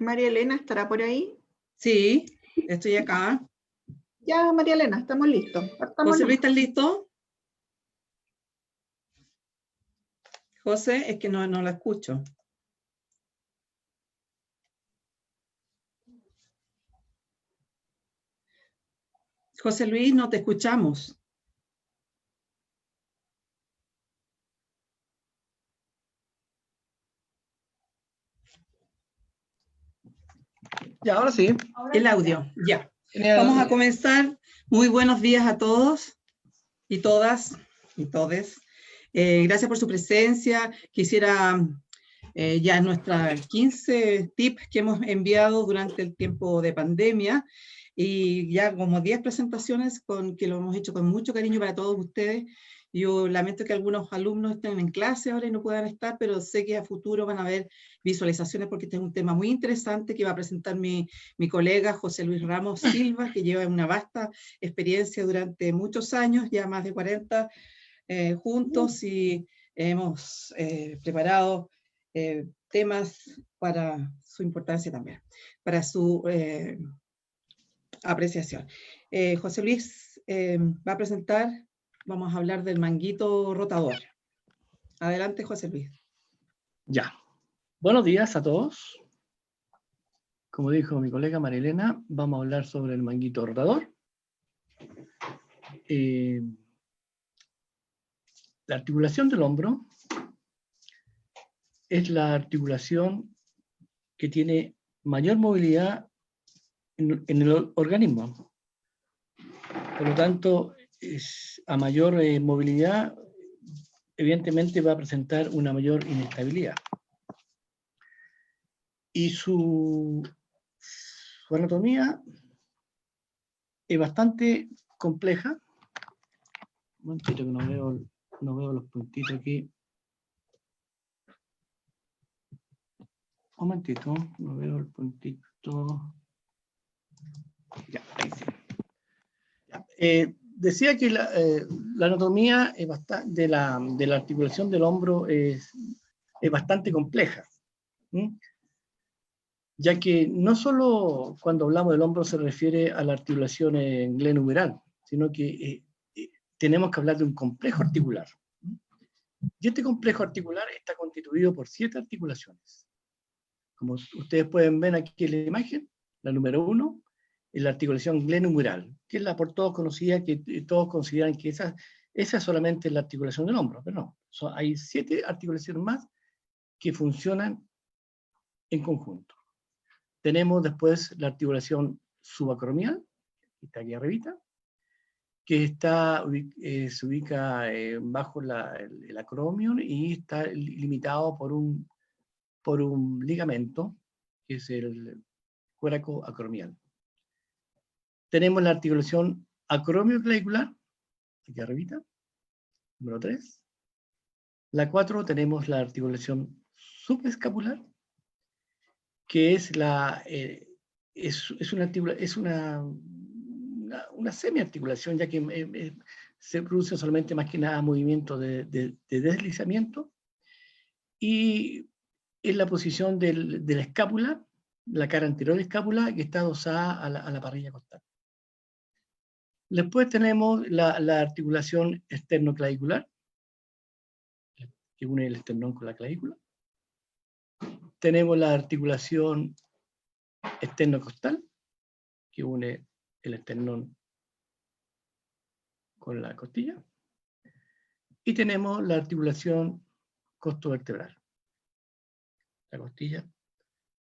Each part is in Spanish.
María Elena, ¿estará por ahí? Sí, estoy acá. Ya, María Elena, estamos listos. José Luis, ¿estás listo? José, es que no la escucho. José Luis, no te escuchamos. Ya, ahora sí. El audio, ya. Genial. Vamos a comenzar. Muy buenos días a todos y todas y todes. Gracias por su presencia. Quisiera, ya nuestra 15 tips que hemos enviado durante el tiempo de pandemia y ya como 10 presentaciones que lo hemos hecho con mucho cariño para todos ustedes. Yo lamento que algunos alumnos estén en clase ahora y no puedan estar, pero sé que a futuro van a haber visualizaciones porque este es un tema muy interesante que va a presentar mi colega José Luis Ramos Silva, que lleva una vasta experiencia durante muchos años, ya más de 40 juntos, y hemos preparado temas para su importancia también, para su apreciación. José Luis va a presentar, vamos a hablar del manguito rotador. Adelante, José Luis. Ya. Buenos días a todos. Como dijo mi colega Marilena, vamos a hablar sobre el manguito rotador. La articulación del hombro es la articulación que tiene mayor movilidad en el organismo. Por lo tanto, a mayor movilidad, evidentemente va a presentar una mayor inestabilidad. Y su anatomía es bastante compleja. Un momentito que no veo los puntitos aquí. Un momentito, no veo el puntito. Ya, ahí sí. Ya. Decía que la anatomía es de la articulación del hombro es bastante compleja. Ya que no solo cuando hablamos del hombro se refiere a la articulación glenohumeral, sino que tenemos que hablar de un complejo articular. Y este complejo articular está constituido por 7 articulaciones. Como ustedes pueden ver aquí en la imagen, la número 1 es la articulación glenohumeral, que es la por todos conocida, que todos consideran que esa es solamente la articulación del hombro, pero no. Hay 7 articulaciones más que funcionan en conjunto. Tenemos después la articulación subacromial, que está aquí arribita, que se ubica bajo el acromio y está limitado por un ligamento, que es el cuéraco acromial. Tenemos la articulación acromioclavicular, aquí arribita, número 3. La 4 tenemos la articulación subescapular, que es una semiarticulación, ya que se produce solamente más que nada movimiento de deslizamiento, y es la posición de la escápula, la cara anterior de la escápula, que está adosada a la parrilla costal. Después tenemos la articulación esternoclavicular, que une el esternón con la clavícula. Tenemos la articulación esternocostal, que une el esternón con la costilla. Y tenemos la articulación costovertebral, la costilla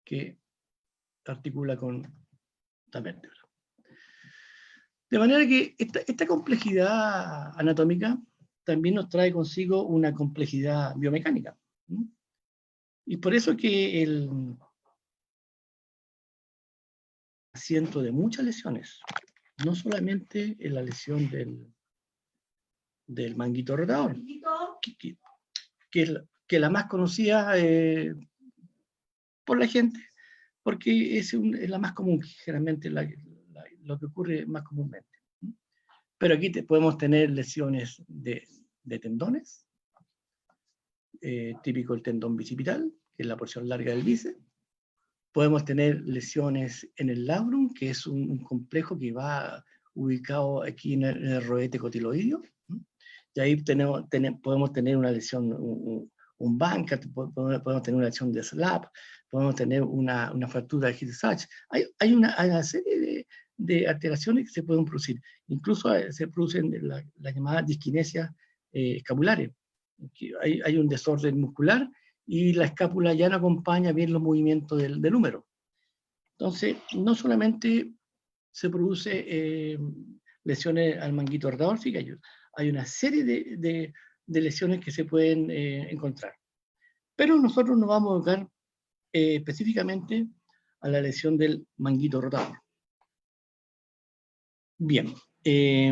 que articula con la vértebra. De manera que esta complejidad anatómica también nos trae consigo una complejidad biomecánica. Y por eso que el asiento de muchas lesiones, no solamente en la lesión del manguito rotador, que la más conocida por la gente, porque es la más común, generalmente lo que ocurre más comúnmente. Pero aquí podemos tener lesiones de tendones, típico el tendón bicipital, que es la porción larga del bíceps. Podemos tener lesiones en el labrum, que es un complejo que va ubicado aquí en el roete cotiloideo. Y ahí podemos tener una lesión, un banca, podemos tener una lesión de slap, podemos tener una fractura de Hill-Sachs. Hay una serie de alteraciones que se pueden producir. Incluso se producen las llamadas disquinesias escapulares. Hay un desorden muscular y la escápula ya no acompaña bien los movimientos del húmero. Entonces, no solamente se produce lesiones al manguito rotador, sí que hay una serie de lesiones que se pueden encontrar. Pero nosotros nos vamos a enfocar específicamente a la lesión del manguito rotador. Bien. ¿Qué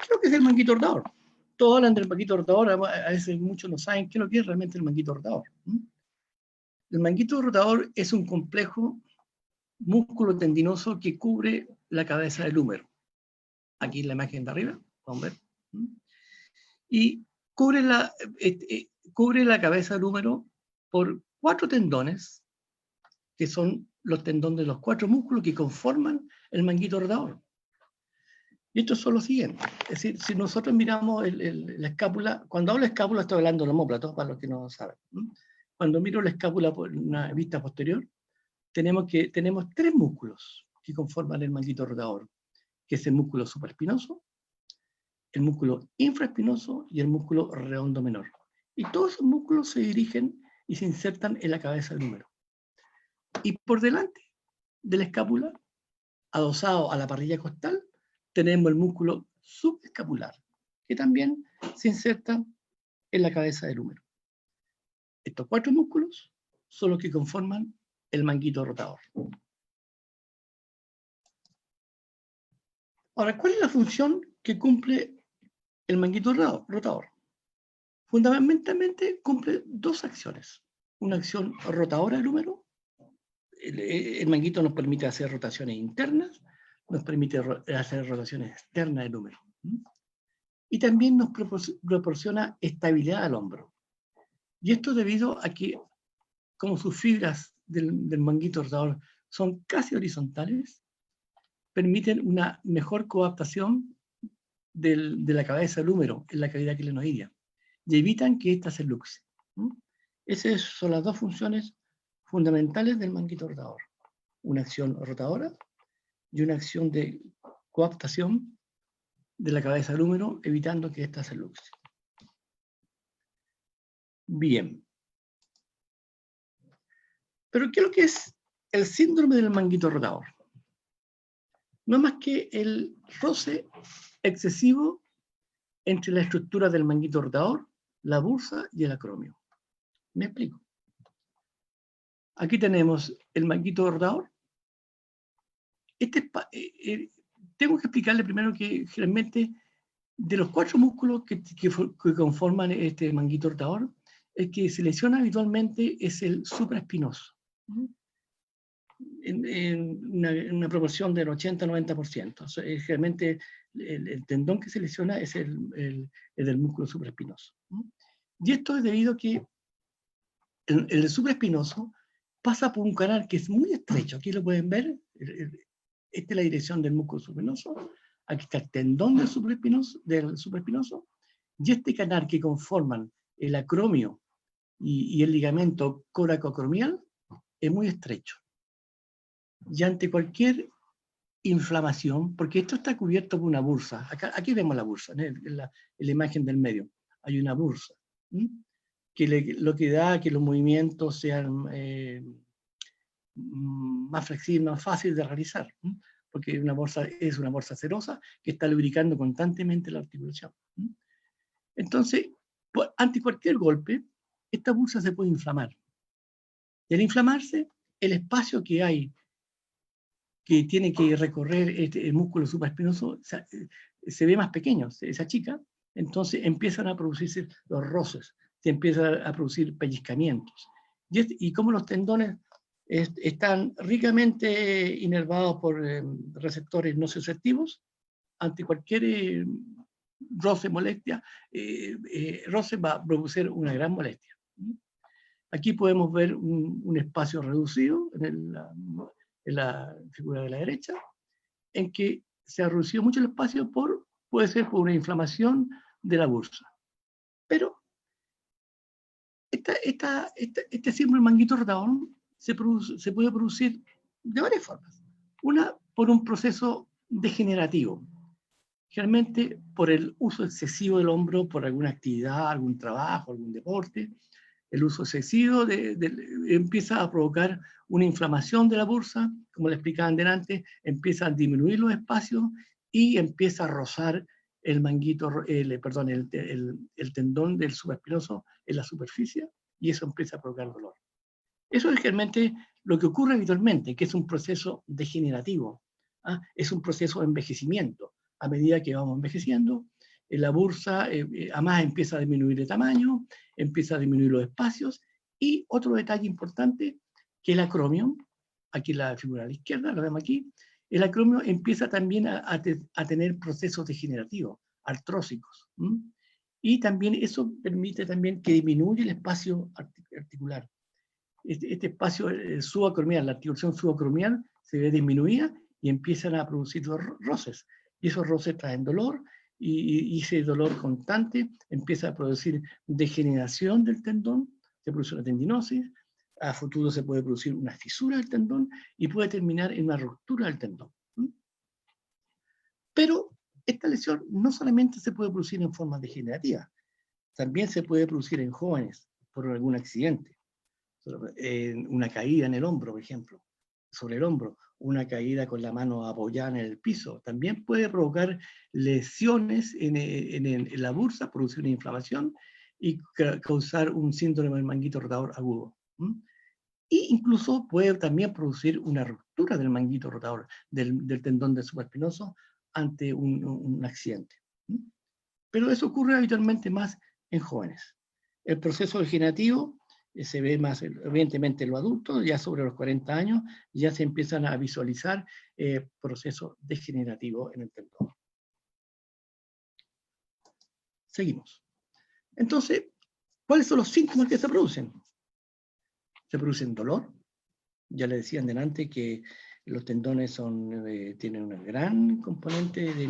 es lo que es el manguito rotador? Todos hablan del manguito rotador, a veces muchos no saben qué es lo que es realmente el manguito rotador. El manguito rotador es un complejo músculo tendinoso que cubre la cabeza del húmero. Aquí en la imagen de arriba, vamos a ver. Y cubre la cabeza del húmero por 4 tendones, que son los tendones de los 4 músculos que conforman el manguito rotador. Y esto es lo siguiente. Es decir, si nosotros miramos la escápula, cuando hablo de escápula estoy hablando del omóplato, para los que no saben. Cuando miro la escápula por una vista posterior, tenemos 3 músculos que conforman el manguito rotador, que es el músculo supraespinoso, el músculo infraespinoso y el músculo redondo menor. Y todos esos músculos se dirigen y se insertan en la cabeza del húmero. Y por delante de la escápula, adosado a la parrilla costal, tenemos el músculo subescapular, que también se inserta en la cabeza del húmero. Estos 4 músculos son los que conforman el manguito rotador. Ahora, ¿cuál es la función que cumple el manguito rotador? Fundamentalmente cumple 2 acciones. Una acción rotadora del húmero. El manguito nos permite hacer rotaciones internas, nos permite hacer rotaciones externas del húmero. Y también nos proporciona estabilidad al hombro. Y esto debido a que, como sus fibras del manguito rotador son casi horizontales, permiten una mejor coadaptación de la cabeza del húmero en la cavidad clinoidea y evitan que ésta se luxe. Esas son las 2 funciones fundamentales del manguito rotador. Una acción rotadora y una acción de coadaptación de la cabeza del húmero, evitando que ésta se luxe. Bien. Pero ¿qué es lo que es el síndrome del manguito rotador? No es más que el roce excesivo entre la estructura del manguito rotador, la bursa y el acromio. ¿Me explico? Aquí tenemos el manguito rotador. Tengo que explicarle primero que generalmente de los 4 músculos que conforman este manguito rotador, el que se lesiona habitualmente es el supraespinoso. En una proporción del 80-90%. Generalmente el tendón que se lesiona es el del músculo supraespinoso. Y esto es debido a que el supraespinoso pasa por un canal que es muy estrecho. Aquí lo pueden ver. Esta es la dirección del músculo supraespinoso. Aquí está el tendón del supraespinoso. Y este canal que conforman el acromio y el ligamento coracoacromial es muy estrecho. Y ante cualquier inflamación, porque esto está cubierto por una bursa, aquí vemos la bursa, en la imagen del medio, hay una bursa, que lo que da que los movimientos sean más flexibles, más fáciles de realizar, porque es una bursa cerosa que está lubricando constantemente la articulación. Entonces, ante cualquier golpe, esta bursa se puede inflamar. Y al inflamarse, el espacio que hay que tiene que recorrer el músculo supraespinoso se ve más pequeño, se achica, entonces empiezan a producirse los roces, se empiezan a producir pellizcamientos. Y como los tendones están ricamente inervados por receptores nociceptivos, ante cualquier roce, molestia, roce va a producir una gran molestia. Aquí podemos ver un espacio reducido en la figura de la derecha, en que se ha reducido mucho el espacio puede ser por una inflamación de la bursa. Pero este síndrome del manguito rotador se puede producir de varias formas. Una, por un proceso degenerativo. Generalmente por el uso excesivo del hombro, por alguna actividad, algún trabajo, algún deporte. El uso excesivo empieza a provocar una inflamación de la bursa, como le explicaban delante, empieza a disminuir los espacios y empieza a rozar el manguito, el tendón del supraespinoso en la superficie, y eso empieza a provocar dolor. Eso es realmente lo que ocurre habitualmente, que es un proceso degenerativo, ¿ah? Es un proceso de envejecimiento. A medida que vamos envejeciendo, la bursa además empieza a disminuir de tamaño, empieza a disminuir los espacios, y otro detalle importante, que el acromio, aquí la figura a la izquierda, lo vemos aquí, el acromio empieza también a tener procesos degenerativos, artrósicos, y también eso permite también que disminuya el espacio articular. Este espacio subacromial, la articulación subacromial se ve disminuida y empiezan a producir roces, y esos roces traen dolor, y ese dolor constante empieza a producir degeneración del tendón, se produce una tendinosis, a futuro se puede producir una fisura del tendón y puede terminar en una ruptura del tendón. Pero esta lesión no solamente se puede producir en forma degenerativa, también se puede producir en jóvenes por algún accidente, una caída en el hombro, por ejemplo, sobre el hombro, una caída con la mano apoyada en el piso, también puede provocar lesiones en la bursa, producir una inflamación y causar un síndrome del manguito rotador agudo. Y incluso puede también producir una ruptura del manguito rotador, del tendón del supraespinoso ante un accidente. Pero eso ocurre habitualmente más en jóvenes. El proceso degenerativo se ve más, evidentemente, en los adultos, ya sobre los 40 años, ya se empiezan a visualizar procesos degenerativos en el tendón. Seguimos. Entonces, ¿cuáles son los síntomas que se producen? Se producen dolor. Ya le decían delante que los tendones tienen un gran componente de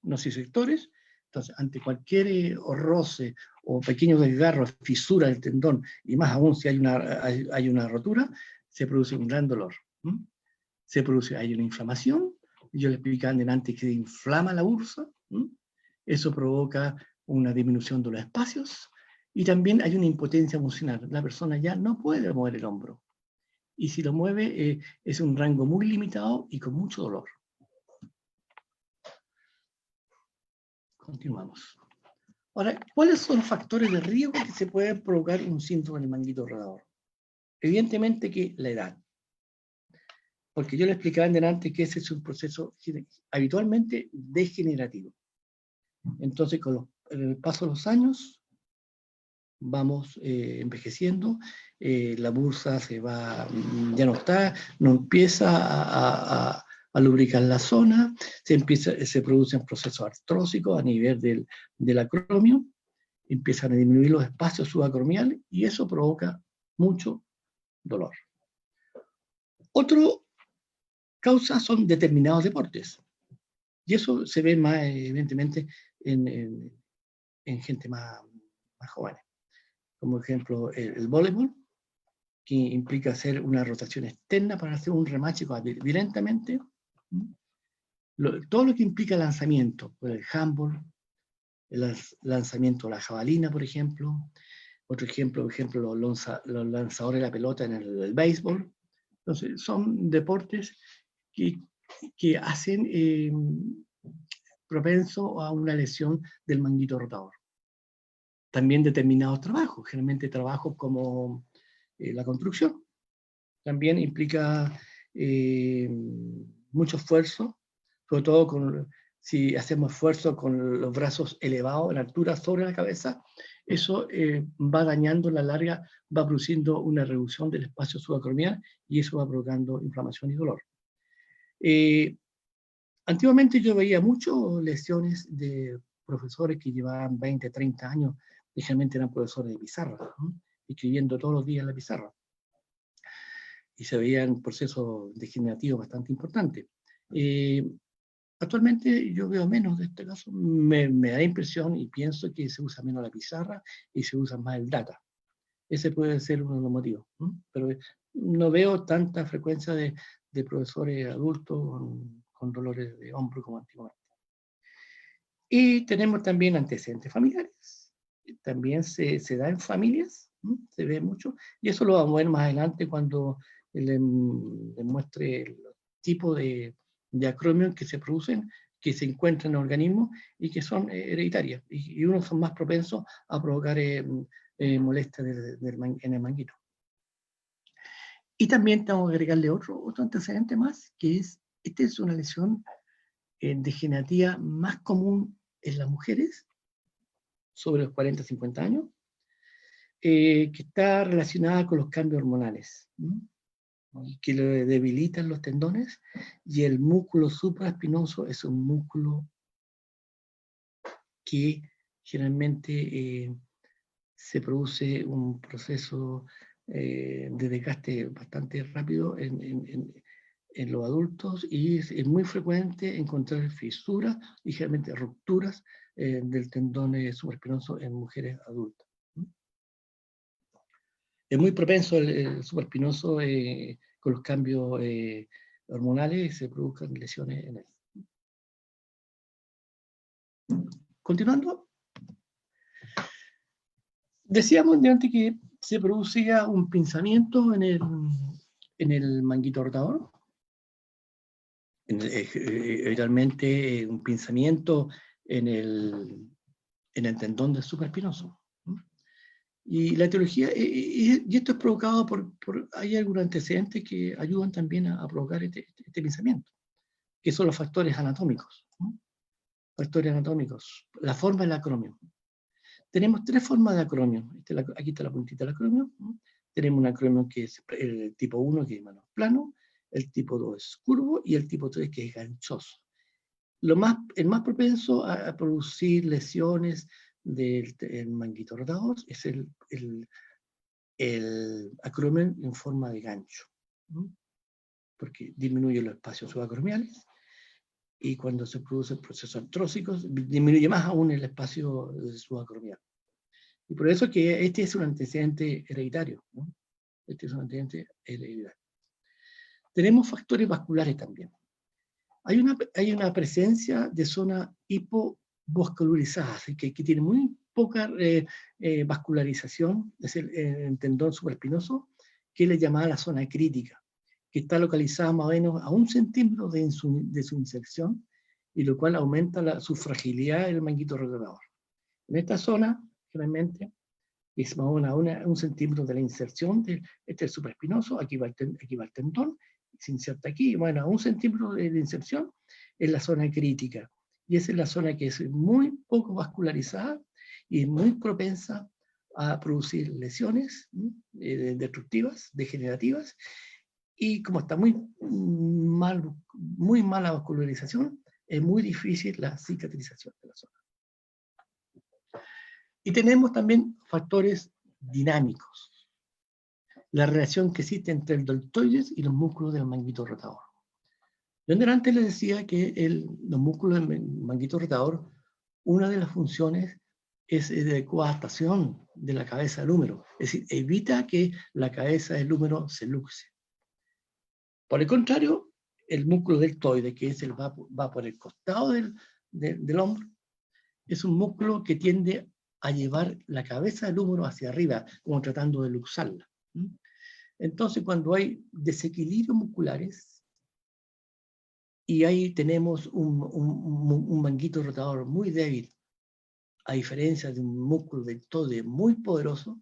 nociceptores. Entonces, ante cualquier roce o pequeño desgarro, fisura del tendón, y más aún si hay una rotura, se produce un gran dolor. Hay una inflamación. Yo le explicaba delante que se inflama la bursa. Eso provoca una disminución de los espacios, y también hay una impotencia emocional. La persona ya no puede mover el hombro, y si lo mueve es un rango muy limitado y con mucho dolor. Continuamos. Ahora, ¿cuáles son los factores de riesgo que se pueden provocar un síndrome del manguito rotador? Evidentemente que la edad. Porque yo le explicaba antes que ese es un proceso habitualmente degenerativo. Entonces, con el paso de los años, vamos envejeciendo, la bursa ya no empieza a lubricar la zona, se producen procesos artrósicos a nivel del acromio, empiezan a disminuir los espacios subacromiales, y eso provoca mucho dolor. Otra causa son determinados deportes, y eso se ve más evidentemente en gente más joven. Como ejemplo, el voleibol, que implica hacer una rotación externa para hacer un remache violentamente. Todo lo que implica lanzamiento, el handball, el lanzamiento de la jabalina, por ejemplo. Otro ejemplo, los lanzadores de la pelota en el béisbol. Entonces, son deportes que hacen propenso a una lesión del manguito rotador. También determinados trabajos, generalmente trabajos como la construcción, también implica mucho esfuerzo, sobre todo si hacemos esfuerzo con los brazos elevados en altura sobre la cabeza, eso va dañando a la larga, va produciendo una reducción del espacio subacromial, y eso va provocando inflamación y dolor. Antiguamente yo veía muchas lesiones de profesores que llevaban 20, 30 años, generalmente eran profesores de pizarra, escribiendo todos los días en la pizarra. Y se veían procesos degenerativos bastante importantes. Actualmente yo veo menos de este caso, me da impresión y pienso que se usa menos la pizarra y se usa más el data. Ese puede ser uno de los motivos, ¿no? Pero no veo tanta frecuencia de profesores adultos con dolores de hombro como antiguamente. Y tenemos también antecedentes familiares. También se da en familias, ¿no? Se ve mucho, y eso lo vamos a ver más adelante cuando le muestre el tipo de acromios que se producen, que se encuentran en organismos y que son hereditarias, y unos son más propensos a provocar molestias en el manguito. Y también tengo que agregarle otro antecedente más, que esta es una lesión degenerativa más común en las mujeres, sobre los 40-50 años, que está relacionada con los cambios hormonales, ¿no? Que le debilitan los tendones, y el músculo supraespinoso es un músculo que generalmente se produce un proceso de desgaste bastante rápido en los adultos, y es muy frecuente encontrar fisuras y generalmente rupturas del tendón supraespinoso en mujeres adultas. Es muy propenso el supraespinoso con los cambios hormonales, y se produzcan lesiones en él. Continuando, decíamos de antes que se producía un pinzamiento en el manguito rotador, realmente un pinzamiento en el tendón del supraespinoso. Y la etiología, y esto es provocado hay algunos antecedentes que ayudan también a provocar este pinzamiento, que son los factores anatómicos, ¿no? Factores anatómicos, la forma del acromio. Tenemos tres formas de acromio. Aquí está la puntita del acromio, ¿no? Tenemos un acromio que es el tipo 1, que es más plano, el tipo 2 es curvo, y el tipo 3 que es ganchoso. El más propenso a producir lesiones del manguito rotador es el acromio en forma de gancho, ¿no? Porque disminuye los espacios subacromiales, y cuando se producen procesos artrósicos, disminuye más aún el espacio subacromial. Y por eso que este es un antecedente hereditario, ¿no? Este es un antecedente hereditario. Tenemos factores vasculares también. Hay una presencia de zona hipovascularizada, que tiene muy poca vascularización, es el tendón supraespinoso, que le llamaba la zona crítica, que está localizada más o menos a 1 centímetro de su inserción, y lo cual aumenta su fragilidad del manguito rotador. En esta zona, generalmente, es más o menos a 1 centímetro de la inserción, este es el supraespinoso, aquí va el tendón, se inserta aquí, bueno, a 1 centímetro de la inserción es la zona crítica, y esa es la zona que es muy poco vascularizada y muy propensa a producir lesiones destructivas, degenerativas, y como está muy mala vascularización, es muy difícil la cicatrización de la zona. Y tenemos también factores dinámicos. La relación que existe entre el deltoides y los músculos del manguito rotador. Yo antes les decía que los músculos del manguito rotador, una de las funciones es de coadaptación de la cabeza del húmero, es decir, evita que la cabeza del húmero se luxe. Por el contrario, el músculo deltoide, que va por el costado del hombro, es un músculo que tiende a llevar la cabeza del húmero hacia arriba, como tratando de luxarla. Entonces, cuando hay desequilibrios musculares, y ahí tenemos un manguito rotador muy débil, a diferencia de un músculo deltoide muy poderoso,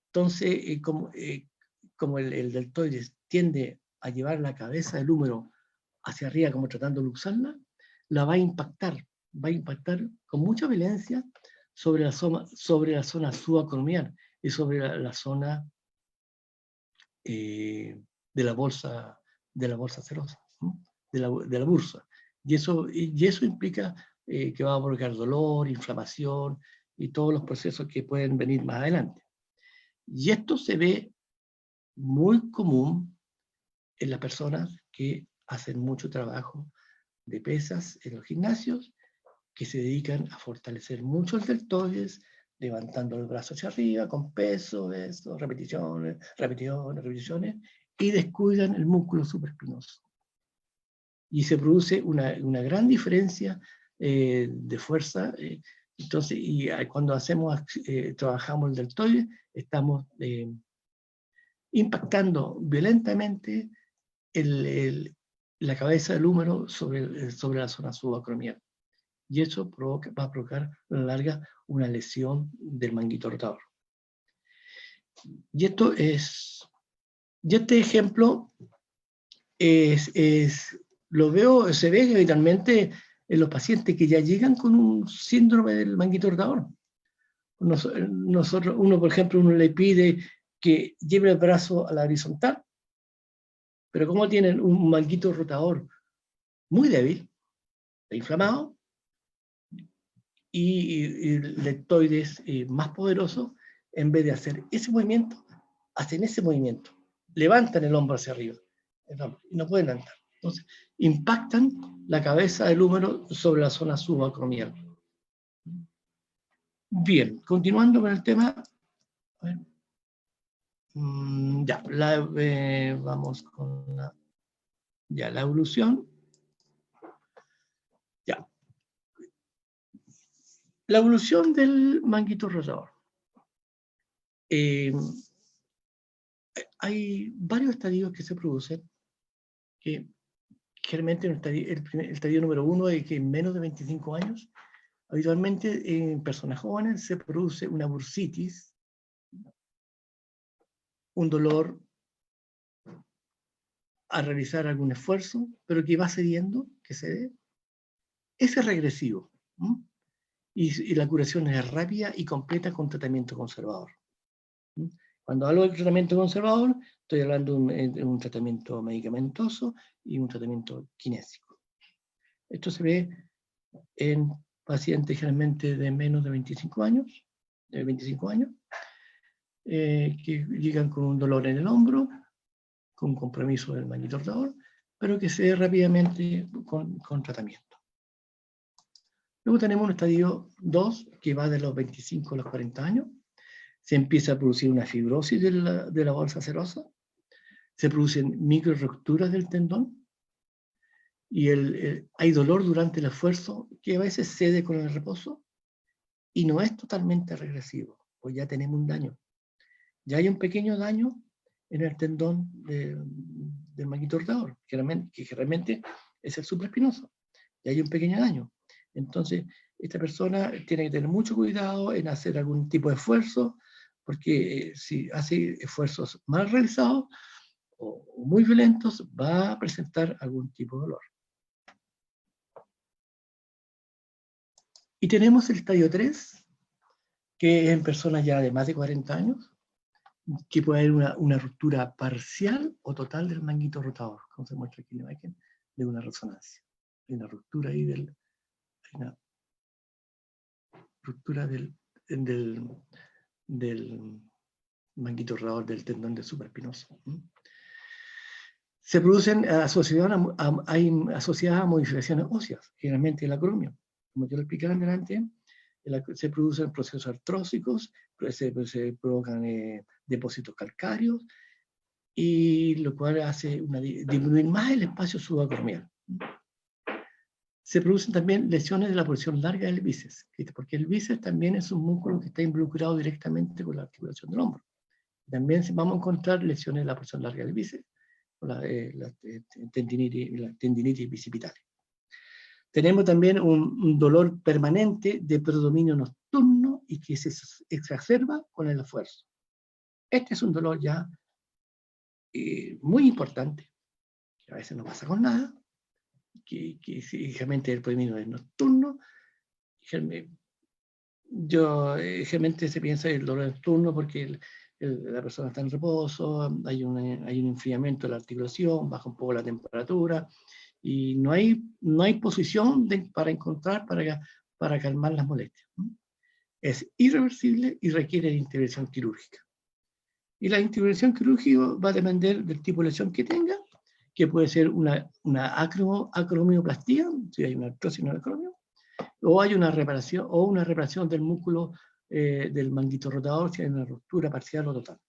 entonces, como el deltoide tiende a llevar la cabeza del húmero hacia arriba, como tratando de luxarla, la va a impactar con mucha violencia sobre la zona subacromial y sobre la zona de la bolsa serosa, ¿no? de la bursa. Y eso implica que va a provocar dolor, inflamación y todos los procesos que pueden venir más adelante. Y esto se ve muy común en las personas que hacen mucho trabajo de pesas en los gimnasios, que se dedican a fortalecer mucho el deltoides, levantando el brazo hacia arriba, con peso, eso, repeticiones, repeticiones, repeticiones, y descuidan el músculo supraespinoso. Y se produce una gran diferencia de fuerza. Entonces, y cuando trabajamos el deltoides, estamos impactando violentamente la cabeza del húmero sobre la zona subacromial. Y eso va a provocar a la larga una lesión del manguito rotador. Y este ejemplo se ve habitualmente en los pacientes que ya llegan con un síndrome del manguito rotador. Por ejemplo, uno le pide que lleve el brazo a la horizontal, pero como tienen un manguito rotador muy débil, inflamado, y el deltoides más poderoso, en vez de hacer ese movimiento, hacen ese movimiento. Levantan el hombro hacia arriba. Y no pueden andar. Entonces, impactan la cabeza del húmero sobre la zona subacromial. Bien, continuando con el tema. A ver. Vamos con la evolución. Ya. La evolución del manguito rotador. Hay varios estadios que se producen, que generalmente el estadio número 1 es que en menos de 25 años, habitualmente en personas jóvenes se produce una bursitis, un dolor a realizar algún esfuerzo, pero que va cediendo, que cede. Ese es regresivo. Y la curación es rápida y completa con tratamiento conservador. Cuando hablo de tratamiento conservador, estoy hablando de un tratamiento medicamentoso y un tratamiento kinésico. Esto se ve en pacientes generalmente de menos de 25 años, que llegan con un dolor en el hombro, con compromiso del manguito rotador, pero que se ve rápidamente con tratamiento. Luego tenemos un estadio 2, que va de los 25 a los 40 años. Se empieza a producir una fibrosis de la bolsa serosa, se producen micro rupturas del tendón, y hay dolor durante el esfuerzo que a veces cede con el reposo, y no es totalmente regresivo, pues ya tenemos un daño. Ya hay un pequeño daño en el tendón del manguito rotador, que generalmente es el supraespinoso. Ya hay un pequeño daño. Entonces, esta persona tiene que tener mucho cuidado en hacer algún tipo de esfuerzo, porque si hace esfuerzos mal realizados o muy violentos, va a presentar algún tipo de dolor. Y tenemos el estadio 3, que es en personas ya de más de 40 años, que puede haber una ruptura parcial o total del manguito rotador, como se muestra aquí en la imagen, de una resonancia. Hay una ruptura ahí del manguito rotador del tendón del supraespinoso. Se producen asociadas a modificaciones óseas, generalmente el acromio. Como yo lo expliqué antes, se producen procesos artrósicos, se provocan depósitos calcáreos, y lo cual hace disminuir más el espacio subacromial. Se producen también lesiones de la porción larga del bíceps, porque el bíceps también es un músculo que está involucrado directamente con la articulación del hombro. También vamos a encontrar lesiones de la porción larga del bíceps, con la tendinitis bicipitales. Tenemos también un dolor permanente de predominio nocturno y que se exacerba con el esfuerzo. Este es un dolor ya muy importante, que a veces no pasa con nada, que generalmente el predominio es nocturno. Generalmente se piensa en el dolor nocturno porque la persona está en reposo, hay un enfriamiento de la articulación, baja un poco la temperatura, y no hay posición para calmar las molestias. es irreversible y requiere de intervención quirúrgica. Y la intervención quirúrgica va a depender del tipo de lesión que tenga, que puede ser una acromioplastia, si hay una artrosis en el acromio, o hay una reparación del músculo del manguito rotador, si hay una ruptura parcial o total.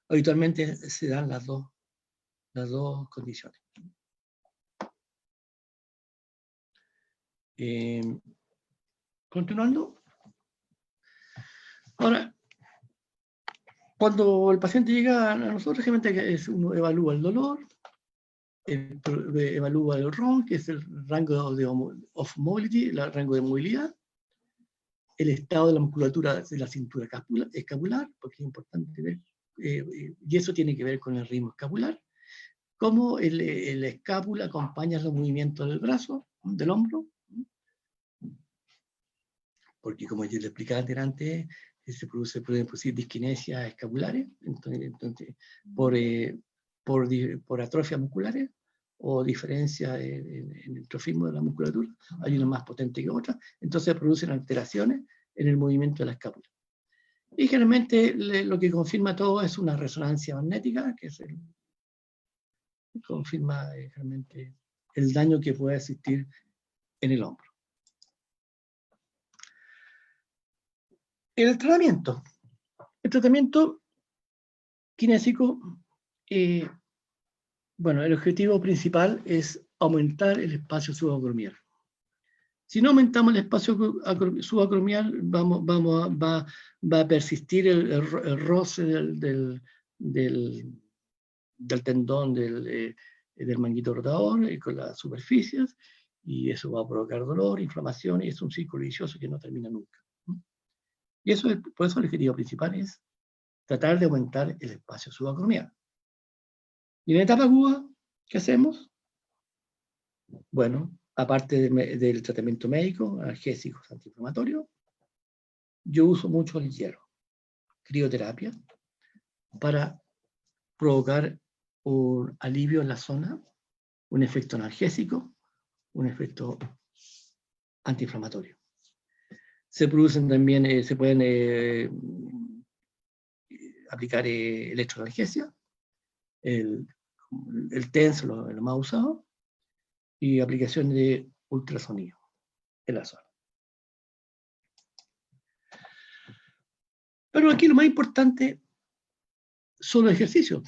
Habitualmente se dan las dos condiciones. Continuando. Ahora, cuando el paciente llega a nosotros, generalmente uno evalúa el dolor, evalúa el ROM, que es el rango of mobility, el rango de movilidad, el estado de la musculatura de la cintura escapular, porque es importante ver, y eso tiene que ver con el ritmo escapular, cómo el escápula acompaña los movimientos del brazo, del hombro, porque como yo le explicaba antes, pueden producir disquinesias escapulares, entonces por atrofias musculares o diferencia en el trofismo de la musculatura, hay una más potente que otra, entonces producen alteraciones en el movimiento de la escápula. Y generalmente lo que confirma todo es una resonancia magnética, que confirma realmente el daño que puede existir en el hombro. El tratamiento kinésico, bueno, el objetivo principal es aumentar el espacio subacromial. Si no aumentamos el espacio subacromial, va a persistir el roce del tendón del manguito rotador con las superficies, y eso va a provocar dolor, inflamación, y es un círculo vicioso que no termina nunca. Y por eso el objetivo principal es tratar de aumentar el espacio subacromial. Y en la etapa aguda, ¿qué hacemos? Bueno, aparte del tratamiento médico, analgésicos, antiinflamatorios, yo uso mucho el hierro, crioterapia, para provocar un alivio en la zona, un efecto analgésico, un efecto antiinflamatorio. Se producen también, se pueden aplicar electroanalgesia, el TENS, el más usado, y aplicación de ultrasonido en la zona. Pero aquí lo más importante son los ejercicios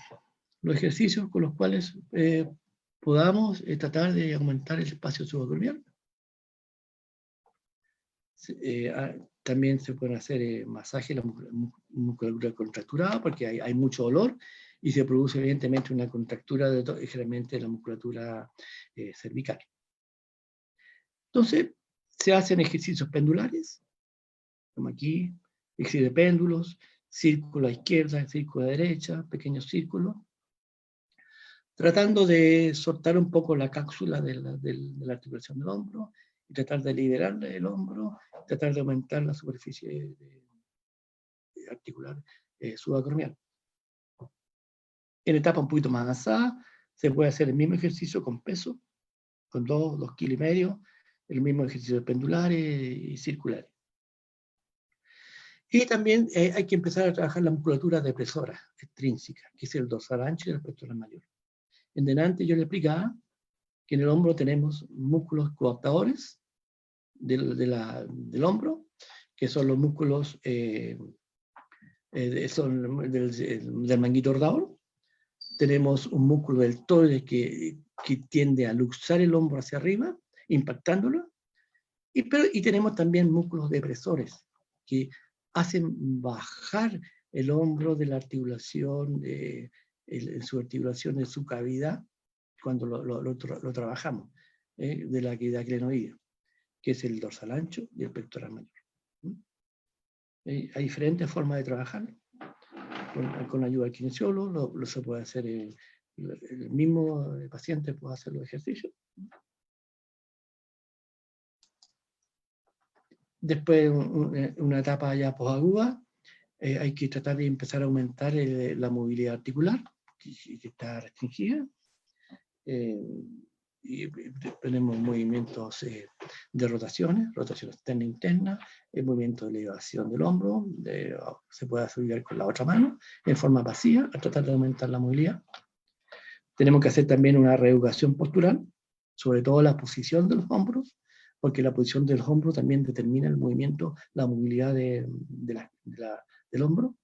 con los cuales podamos tratar de aumentar el espacio subacromial. También se pueden hacer masajes en la musculatura contracturada, porque hay mucho dolor y se produce evidentemente una contractura generalmente de la musculatura cervical. Entonces, se hacen ejercicios pendulares, como aquí, ejercicio de péndulos, círculo a izquierda, círculo a derecha, pequeños círculos, tratando de soltar un poco la cápsula de la articulación del hombro, y tratar de liberar el hombro, tratar de aumentar la superficie articular subacromial. En etapa un poquito más avanzada, se puede hacer el mismo ejercicio con peso, con 2 kilos y medio, el mismo ejercicio de pendulares y circulares. Y también hay que empezar a trabajar la musculatura depresora, extrínseca, que es el dorsal ancho y el pectoral mayor. En delante yo le explicaba que en el hombro tenemos músculos coadaptadores del hombro, que son los músculos del manguito rotador. Tenemos un músculo deltoide que tiende a luxar el hombro hacia arriba, impactándolo, y tenemos también músculos depresores, que hacen bajar el hombro de la articulación, en su articulación, en su cavidad, cuando lo trabajamos, de la cavidad glenoidea, que es el dorsal ancho y el pectoral mayor. Hay diferentes formas de trabajar. Con ayuda del kinesiólogo, se puede hacer, el mismo paciente puede hacer los ejercicios. Después, una etapa ya posaguda, hay que tratar de empezar a aumentar la movilidad articular, que está restringida. tenemos movimientos de rotación externa e interna, el movimiento de elevación del hombro, se puede asociar con la otra mano, en forma pasiva, a tratar de aumentar la movilidad. Tenemos que hacer también una reeducación postural, sobre todo la posición de los hombros, porque la posición del hombro también determina el movimiento, la movilidad del hombro.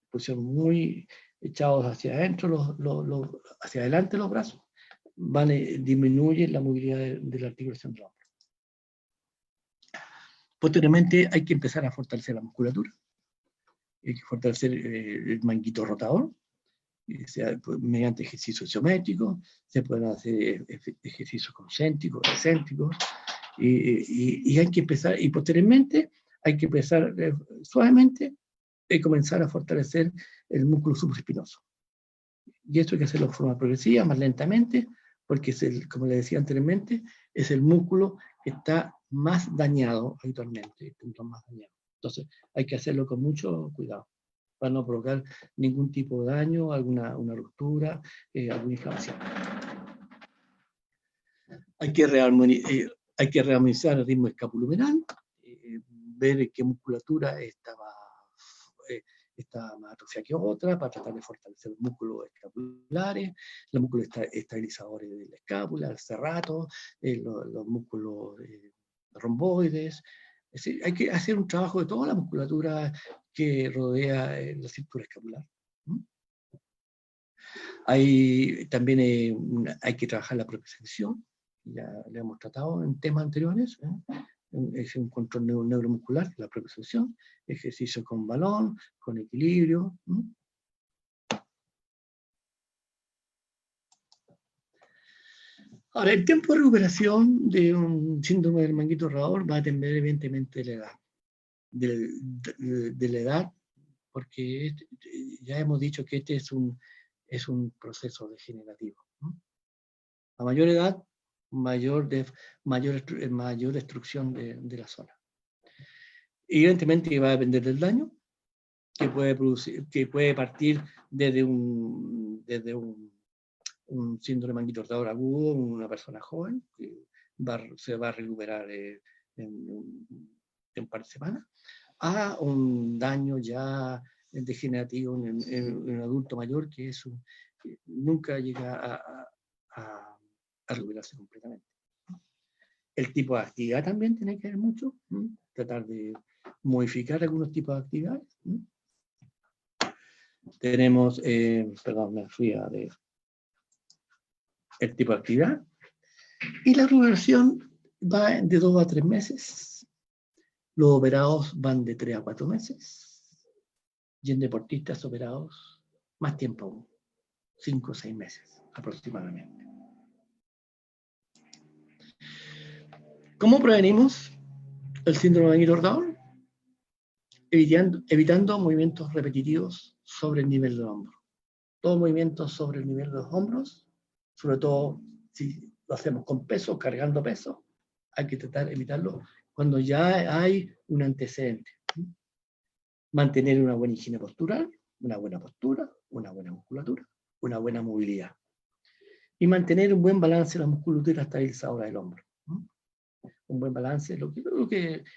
Posición muy echados hacia adentro, hacia adelante los brazos, disminuye la movilidad de la articulación del hombro. Posteriormente hay que empezar a fortalecer la musculatura, hay que fortalecer el manguito rotador, sea mediante ejercicios isométricos, se pueden hacer ejercicios concéntricos, excéntricos, y hay que empezar, y posteriormente hay que empezar suavemente y comenzar a fortalecer el músculo supraespinoso. Y esto hay que hacerlo de forma progresiva, más lentamente, porque como les decía anteriormente, es el músculo que está más dañado habitualmente, el punto más dañado. Entonces hay que hacerlo con mucho cuidado, para no provocar ningún tipo de daño, una ruptura, alguna inflamación. Hay que rearmonizar el ritmo escapulohumeral, ver qué musculatura está más atrofiada que otra, para tratar de fortalecer los músculos escapulares, los músculos estabilizadores de la escápula, el serrato, los músculos romboides. Es decir, hay que hacer un trabajo de toda la musculatura que rodea la cintura escapular. También hay que trabajar la propiocepción, ya lo hemos tratado en temas anteriores, es un control neuromuscular, la propiocepción, ejercicio con balón, con equilibrio. Ahora, el tiempo de recuperación de un síndrome del manguito rotador va a depender evidentemente de la edad. De la edad, porque ya hemos dicho que este es un proceso degenerativo. A mayor edad, mayor destrucción de la zona. Evidentemente va a depender del daño que puede partir desde un síndrome de manguito rotador agudo, una persona joven, que se va a recuperar en un par de semanas, a un daño ya degenerativo en un adulto mayor que nunca llega a recuperarse completamente. El tipo de actividad también tiene que ver mucho, tratar de modificar algunos tipos de actividades. Tenemos, perdón, me fui a ver el tipo de actividad, y la recuperación va de 2 a 3 meses, los operados van de 3 a 4 meses, y en deportistas operados más tiempo aún, 5 o 6 meses aproximadamente. ¿Cómo prevenimos el síndrome de manguito rotador? Evitando movimientos repetitivos sobre el nivel del hombro. Todo movimiento sobre el nivel de los hombros, sobre todo si lo hacemos con peso, cargando peso, hay que tratar de evitarlo cuando ya hay un antecedente. Mantener una buena higiene postural, una buena postura, una buena musculatura, una buena movilidad. Y mantener un buen balance de la musculatura estabilizadora del hombro. Un buen balance, lo que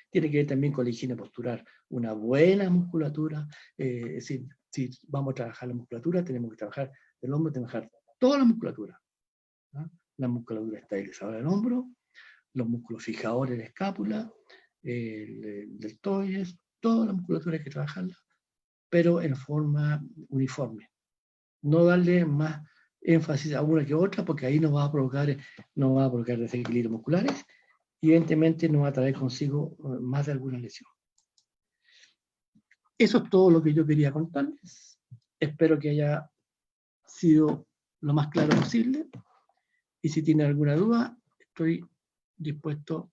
tiene que ver también con la higiene postural. Una buena musculatura, es decir, si vamos a trabajar la musculatura, tenemos que trabajar el hombro, tenemos que trabajar toda la musculatura. La musculatura estabilizadora del hombro, los músculos fijadores de la escápula, el deltoides, toda la musculatura hay que trabajarla, pero en forma uniforme. No darle más énfasis a una que a otra, porque ahí nos va a provocar desequilibrios musculares, y evidentemente nos va a traer consigo más de alguna lesión. Eso es todo lo que yo quería contarles. Espero que haya sido lo más claro posible, y si tienen alguna duda, estoy dispuesto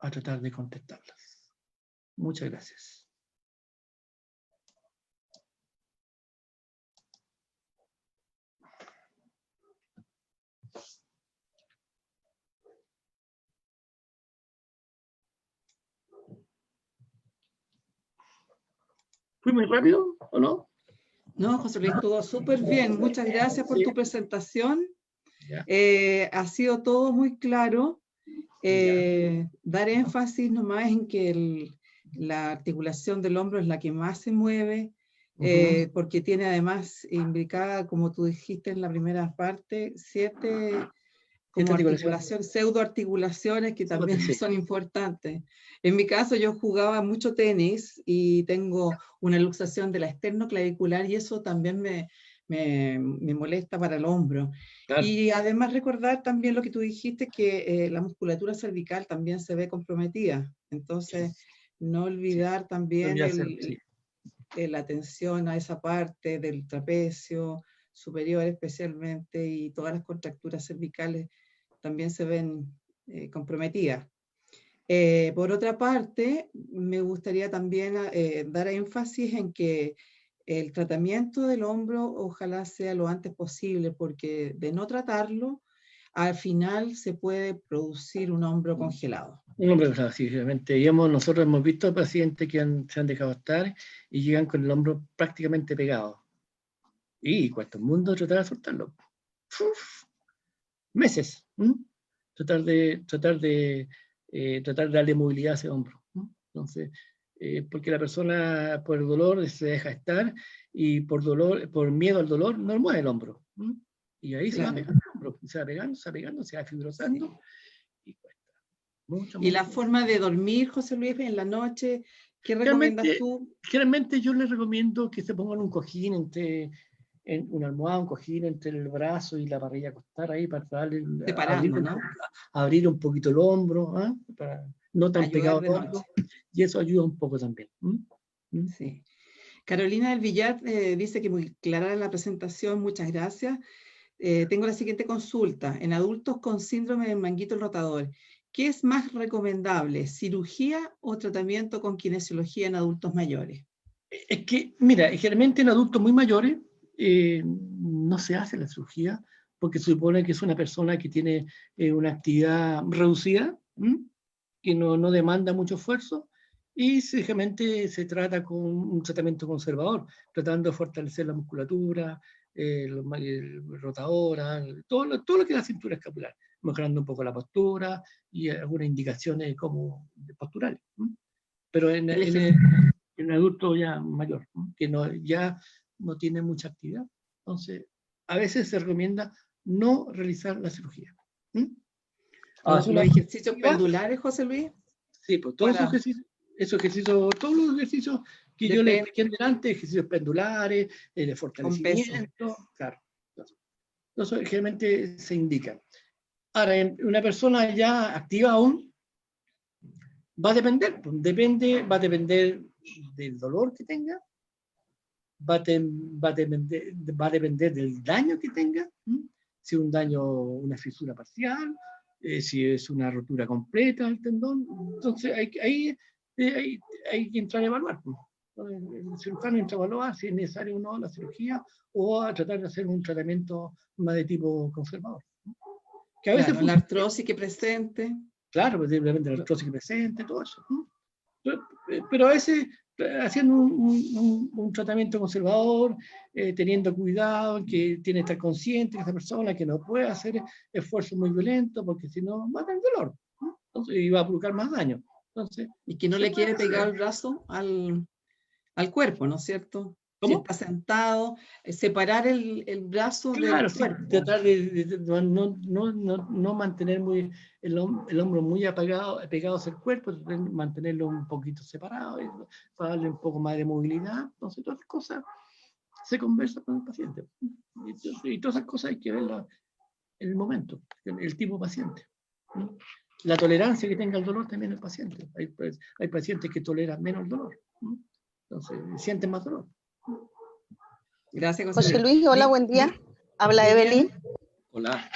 a tratar de contestarlas. Muchas gracias. ¿Fui muy rápido o no? No, José Luis, todo súper bien. Muchas gracias por tu presentación. Ya. Ha sido todo muy claro. Ya. Dar énfasis nomás en que la articulación del hombro es la que más se mueve, porque tiene además indicada, como tú dijiste en la primera parte, 7 como articulaciones, pseudoarticulaciones que también Sí. son importantes. En mi caso yo jugaba mucho tenis y tengo una luxación de la esternoclavicular y eso también me molesta para el hombro. Claro. Y además recordar también lo que tú dijiste, que la musculatura cervical también se ve comprometida. Entonces, no olvidar también la atención a esa parte del trapecio superior especialmente, y todas las contracturas cervicales también se ven comprometidas. Por otra parte, me gustaría también dar énfasis en que el tratamiento del hombro ojalá sea lo antes posible, porque de no tratarlo, al final se puede producir un hombro congelado. Un hombro congelado, sí, realmente. Nosotros hemos visto pacientes que se han dejado estar y llegan con el hombro prácticamente pegado. Y cuesta un mundo tratar de soltarlo. Uf, meses. Tratar de darle movilidad a ese hombro. Entonces, porque la persona por el dolor se deja estar y por miedo al dolor no mueve el hombro. Y ahí se va pegando el hombro, se va pegando, se va fibrosando y cuesta mucho. Y la forma de dormir, José Luis, en la noche, ¿qué recomiendas tú? Generalmente yo les recomiendo que se pongan un cojín una almohada, un cojín entre el brazo y la parrilla acostar ahí para abrir un poquito el hombro, para no tan pegado al hombro, y eso ayuda un poco también. Sí. Carolina del Villar dice que muy clara la presentación, muchas gracias. Tengo la siguiente consulta. En adultos con síndrome del manguito rotador, ¿qué es más recomendable, cirugía o tratamiento con kinesiología en adultos mayores? Es que, mira, generalmente en adultos muy mayores no se hace la cirugía porque se supone que es una persona que tiene una actividad reducida, que no demanda mucho esfuerzo, y generalmente se trata con un tratamiento conservador, tratando de fortalecer la musculatura, rotadora, todo lo que es la cintura escapular, mejorando un poco la postura y algunas indicaciones como posturales. Pero en adulto ya mayor, que ya no tiene mucha actividad. Entonces, a veces se recomienda no realizar la cirugía. ¿Los ejercicios pendulares, José Luis? Sí, pues todos esos ejercicios, todos los ejercicios que yo le expliqué delante, ejercicios pendulares, de fortalecimiento, claro. Entonces, generalmente se indican. Ahora, en una persona ya activa aún, va a depender, va a depender del dolor que tenga, va a depender del daño que tenga, si es un daño, una fisura parcial, si es una rotura completa del tendón. Entonces hay que entrar a evaluar. El cirujano entra a evaluar si es necesario o no la cirugía, o a tratar de hacer un tratamiento más de tipo conservador. Que a veces la artrosis que presente. Claro, pues depende de la artrosis que presente, todo eso. Pero a veces haciendo un tratamiento conservador, teniendo cuidado, que tiene que estar consciente que esa persona que no puede hacer esfuerzos muy violentos, porque si no va a tener dolor, entonces, y va a provocar más daño. Entonces, y que no le quede pegado el brazo al cuerpo, ¿no es cierto? ¿Cómo? Si está sentado, separar el brazo del cuerpo. Tratar de no mantener el hombro muy pegado hacia el cuerpo, mantenerlo un poquito separado, para darle un poco más de movilidad. Entonces, todas las cosas se conversan con el paciente. Y todas esas cosas hay que verlas en el momento, el tipo de paciente. La tolerancia que tenga el dolor también el paciente. Hay pacientes que toleran menos el dolor. Entonces, sienten más dolor. Gracias, José Luis, hola, buen día. Habla Evelyn. Hola.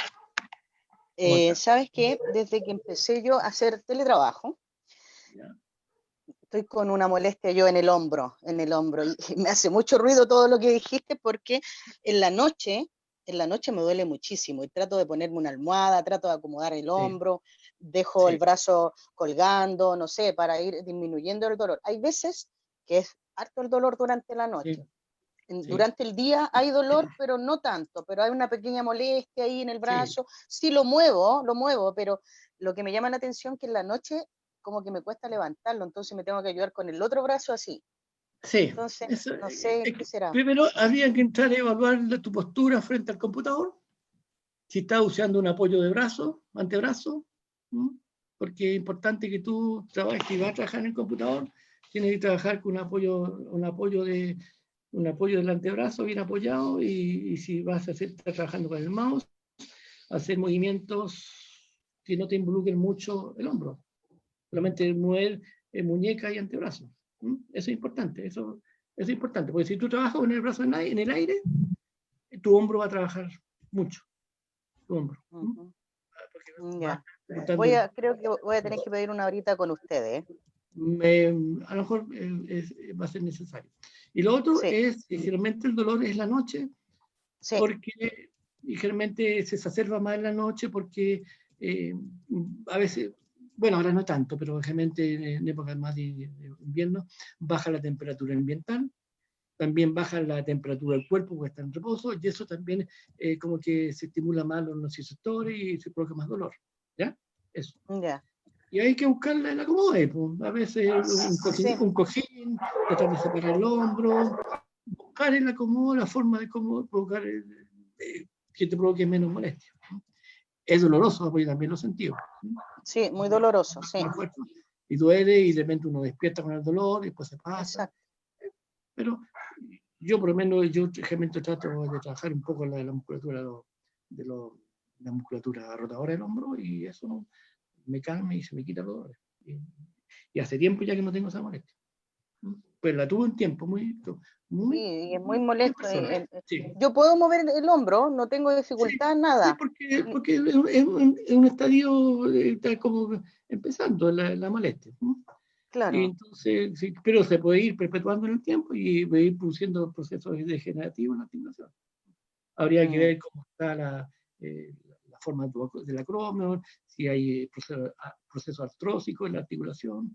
¿Sabes qué? Desde que empecé yo a hacer teletrabajo, estoy con una molestia yo en el hombro, y me hace mucho ruido todo lo que dijiste, porque en la noche me duele muchísimo y trato de ponerme una almohada, trato de acomodar el hombro, dejo el brazo colgando, no sé, para ir disminuyendo el dolor. Hay veces que es harto el dolor durante la noche. Sí. Durante el día hay dolor, pero no tanto, pero hay una pequeña molestia ahí en el Sí. brazo. Sí, lo muevo, pero lo que me llama la atención es que en la noche como que me cuesta levantarlo, entonces me tengo que ayudar con el otro brazo así. Sí, Entonces, eso, no sé es qué que será. primero habría que entrar a evaluar tu postura frente al computador, si estás usando un apoyo de brazo, antebrazo, ¿m? Porque es importante que tú trabajes, si vas a trabajar en el computador, tienes que trabajar con un apoyo del antebrazo bien apoyado, y si vas a estar trabajando con el mouse, hacer movimientos que no te involucren mucho el hombro, solamente mover muñeca y antebrazo. Eso es importante, eso es importante, porque si tú trabajas con el brazo en el aire, tu hombro va a trabajar mucho, tu hombro. Ujú. Porque Ya. botando Creo que voy a tener que pedir una horita con ustedes. a lo mejor va a ser necesario. Y lo otro Sí, es que generalmente el dolor es la noche, sí. porque y generalmente se exacerba más en la noche porque a veces, bueno, ahora no tanto, pero generalmente en épocas más de invierno, baja la temperatura ambiental, también baja la temperatura del cuerpo porque está en reposo, y eso también como que se estimula más los nociceptores y se provoca más dolor. ¿Ya? Eso. Ya. Y hay que buscarle el acomode, pues. A veces Sí. un cojín, tratar de separar el hombro, buscar el acomodo, la forma de cómo provocar que te provoque menos molestia. Es doloroso, porque también lo sentí. Sí, muy doloroso, sí. Y duele, y de repente uno despierta con el dolor, y después se pasa. Exacto. Pero yo, por lo menos, yo realmente trato de trabajar un poco la musculatura la musculatura rotadora del hombro, y eso me calma y se me quita los dolores. Y hace tiempo ya que no tengo esa molestia. Pues la tuve un tiempo Sí, y es muy muy molesto. personal. Sí. Yo puedo mover el hombro, no tengo Sí, dificultad, sí, nada. porque es un estadio, está como empezando la molestia, ¿no? Y Claro. entonces, sí, pero se puede ir perpetuando en el tiempo y puede ir produciendo procesos degenerativos en la articulación. Habría que Mm. ver cómo está la forma del acromio, si hay proceso artrósico en la articulación,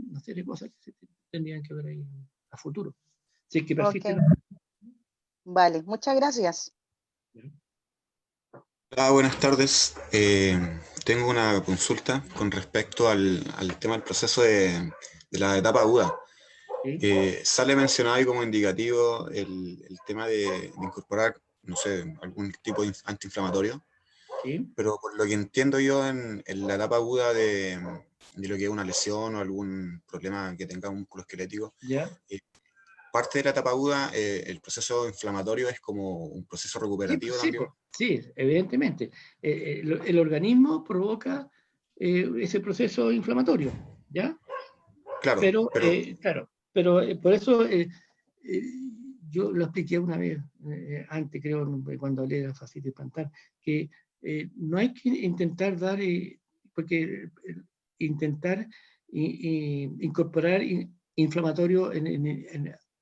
una serie de cosas que se tendrían que ver ahí a futuro. Si es que persiste Ok, vale, muchas gracias. Hola, buenas tardes. Tengo una consulta con respecto al tema del proceso de la etapa aguda. ¿Sí? Sale mencionado ahí como indicativo el tema de incorporar, no sé, algún tipo de antiinflamatorio, ¿Sí? pero por lo que entiendo yo en la etapa aguda de lo que es una lesión o algún problema que tenga un músculo esquelético, ¿Ya? parte de la etapa aguda, el proceso inflamatorio es como un proceso Sí, recuperativo sí, también. sí, evidentemente. El organismo provoca ese proceso inflamatorio, ¿ya? Claro, Pero, pero claro, pero por eso eh, yo lo expliqué una vez, antes creo, cuando hablé de la fascitis plantar, que no hay que intentar dar, porque intentar incorporar inflamatorio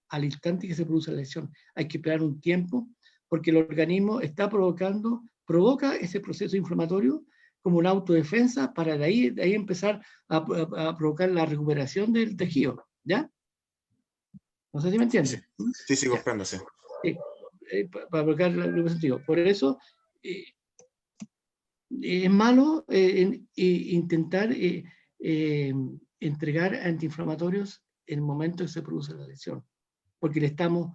al instante que se produce la lesión. Hay que esperar un tiempo, porque el organismo está provoca ese proceso inflamatorio como una autodefensa para de ahí empezar a provocar la recuperación del tejido, ¿ya? No sé si me sí, sí, entienden. sí, sí, Ya, comprendo, sí. sí, para provocar la recuperación del tejido. Por eso eh, es malo intentar entregar antiinflamatorios en el momento que se produce la lesión, porque le estamos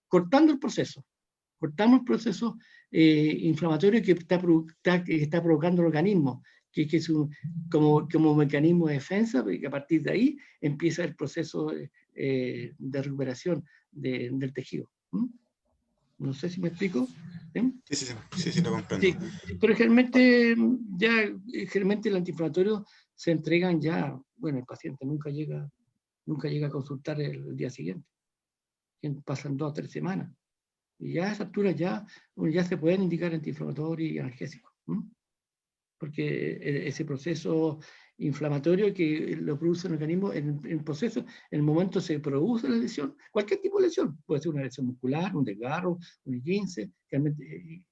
cortando el proceso. Cortamos el proceso inflamatorio que está provocando el organismo, que es como mecanismo de defensa, porque a partir de ahí empieza el proceso de recuperación del tejido. No sé si me explico. ¿Sí? Sí, sí, sí, sí, sí, lo comprendo. Sí, pero generalmente el antiinflamatorio se entregan ya, bueno, el paciente nunca llega a consultar el día siguiente. Pasan 2 o 3 semanas. Y ya a esa altura ya se pueden indicar antiinflamatorios y analgésicos. Porque ese proceso inflamatorio que lo produce el organismo, en el momento se produce la lesión, cualquier tipo de lesión, puede ser una lesión muscular, un desgarro, un esguince, el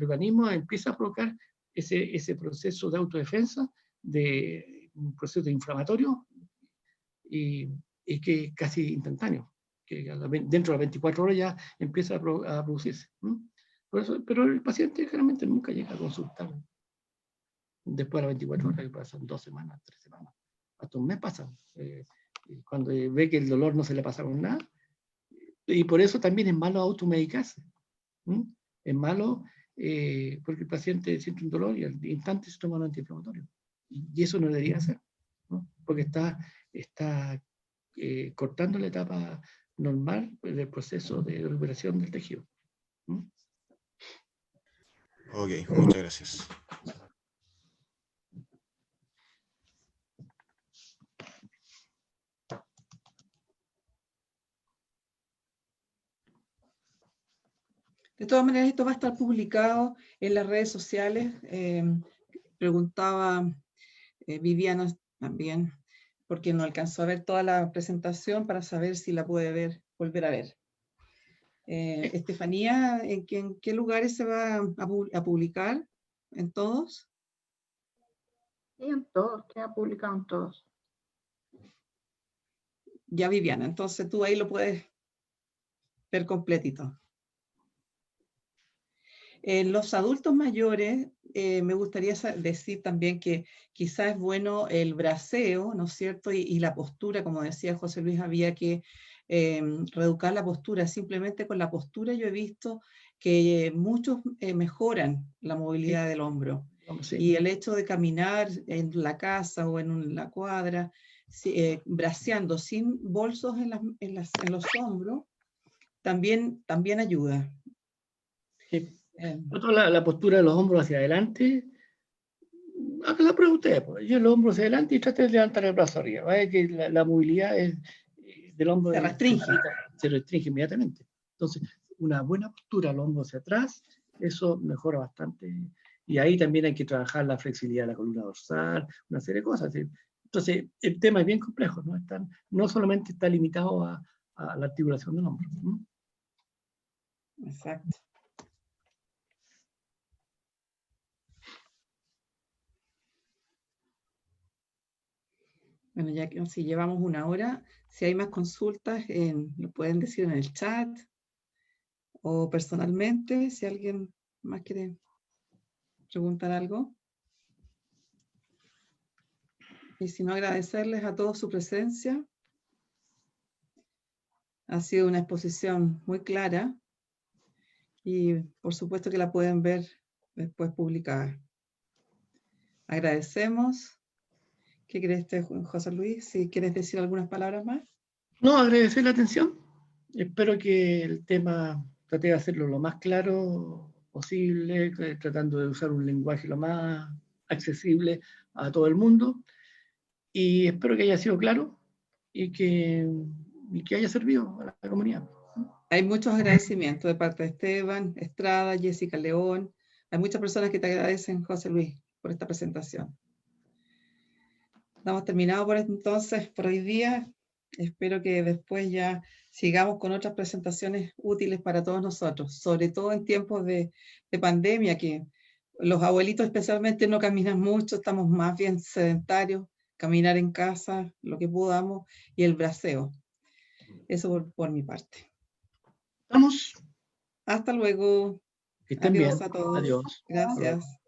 organismo empieza a provocar ese proceso de autodefensa, de un proceso inflamatorio, y que es casi instantáneo. que dentro de las 24 horas ya empieza a producirse. Por eso, pero el paciente generalmente nunca llega a consultar después de las 24 horas, que pasan 2 semanas, 3 semanas, hasta un mes pasan. Cuando ve que el dolor no se le pasa con nada, y por eso también es malo automedicarse. Es malo porque el paciente siente un dolor y al instante se toma un antiinflamatorio. Y eso no debería ser, ¿no? Porque está cortando la etapa normal del proceso de recuperación del tejido. Ok, muchas gracias. De todas maneras, esto va a estar publicado en las redes sociales. Preguntaba Viviana también, porque no alcanzó a ver toda la presentación para saber si la puede volver a ver. Estefanía, ¿en qué lugares se va a publicar? ¿En todos? Sí, en todos, queda publicado en todos. Ya, Viviana, entonces tú ahí lo puedes ver completito. Los adultos mayores, me gustaría decir también que quizás es bueno el braceo, ¿no es cierto? Y la postura, como decía José Luis, había que reeducar la postura. Simplemente con la postura yo he visto que muchos mejoran la movilidad del hombro. Sí. Y el hecho de caminar en la casa o en la cuadra, braceando sin bolsos en los hombros, también ayuda. Sí. La postura de los hombros hacia adelante, haga la prueba usted, pues. Yo los hombros hacia adelante y trate de levantar el brazo arriba. ¿Vale? Que la movilidad del hombro se restringe inmediatamente. Entonces, una buena postura, los hombros hacia atrás, eso mejora bastante. Y ahí también hay que trabajar la flexibilidad de la columna dorsal, una serie de cosas. ¿Sí? Entonces, el tema es bien complejo, ¿no? No solamente está limitado a la articulación del hombro. Exacto. Bueno, ya que si llevamos 1 hora, si hay más consultas, lo pueden decir en el chat o personalmente, si alguien más quiere preguntar algo. Y si no, agradecerles a todos su presencia. Ha sido una exposición muy clara y por supuesto que la pueden ver después publicada. Agradecemos. ¿Qué crees, José Luis? Si quieres decir algunas palabras más. No, agradecer la atención. Espero que el tema trate de hacerlo lo más claro posible, tratando de usar un lenguaje lo más accesible a todo el mundo. Y espero que haya sido claro y que haya servido a la comunidad. Hay muchos agradecimientos de parte de Esteban, Estrada, Jessica León. Hay muchas personas que te agradecen, José Luis, por esta presentación. Estamos terminados por entonces, por hoy día. Espero que después ya sigamos con otras presentaciones útiles para todos nosotros, sobre todo en tiempos de pandemia, que los abuelitos especialmente no caminan mucho, estamos más bien sedentarios, caminar en casa, lo que podamos, y el braceo. Eso por mi parte. Vamos. Hasta luego. Que estén Adiós bien. a todos. Adiós. Gracias.